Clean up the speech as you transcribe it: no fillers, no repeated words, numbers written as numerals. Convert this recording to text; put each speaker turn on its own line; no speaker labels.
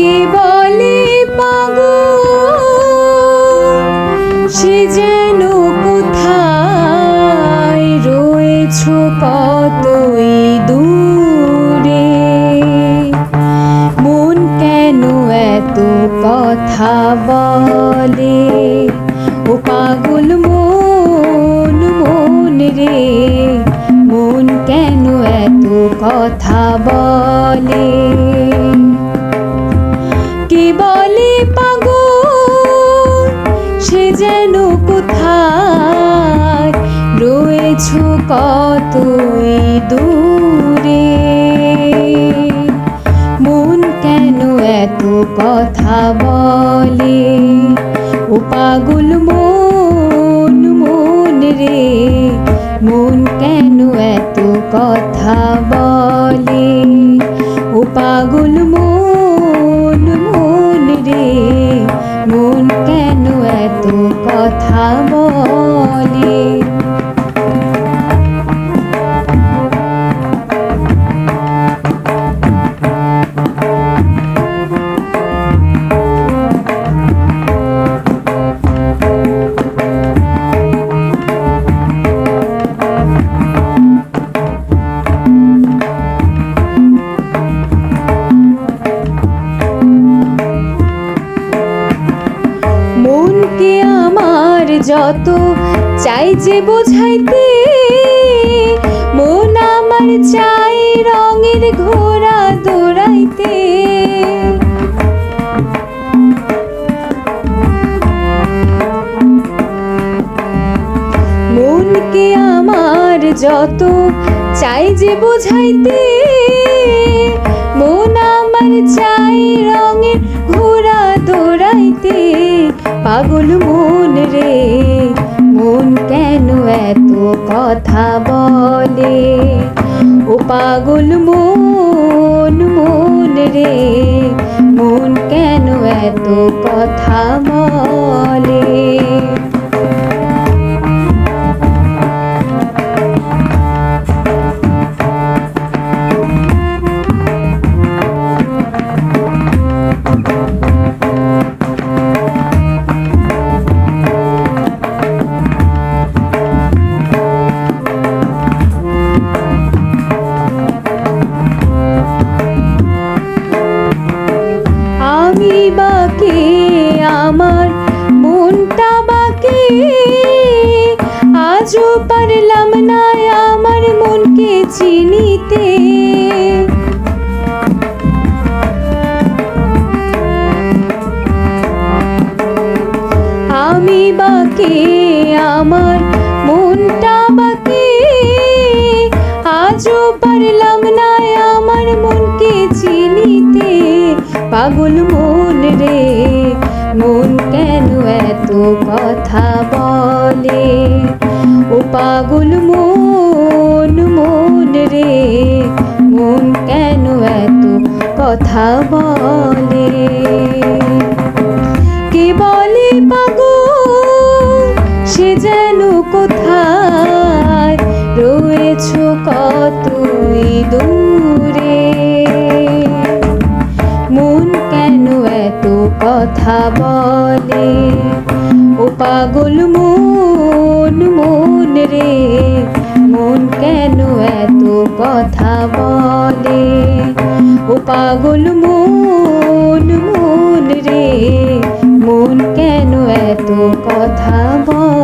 কে বলে পাগল সে যেন কোথায় রয়েছ কতই দূরে, মন কেন এত কথা বলে, ও পাগল মন মন রে, মন কেন এত কথা বলে। কে বলে পাগল সে যেন কোথায় রয়েছ কতই দূরে, মন কেন এত কথা বলে, ও পাগল মন মন রে, মন কেন এত কথা বলে, ও পাগল মন মন রে, মন কেন এত কথা বলে। মনকে আমার যত চাই যে বোঝাইতে, মন আমার চাই রঙের ঘোড়া দৌড়াইতে, মনকে আমার যত চাই যে বোঝাইতে, মন আমার চাই রঙের ঘোড়া দৌড়াইতে, পাগল মন রে, মন কেন এত কথা বলে, ও পাগল মন মন রে, মন কেন এত কথা বলে। আমি বাকে আমার মনটা বাকে, আজও পারলাম না আমার মনকে চিনিতে, আমি বাকে আমার মনটা বাকে, আজও পারলাম না আমার মনকে চিনিতে, পাগল মন রে, মন কেন এত কথা বলে, ও পাগল মন মন রে, মন কেন এত কথা বলে। কে বলে পাগল সে যেন কোথায় রয়েছ কতই দূরে, মন কেন এত কথা বলে, ও পাগল মন মন রে, মন কেন এত কথা বলে, ও পাগল মন মন রে, মন কেন এত কথা বলে।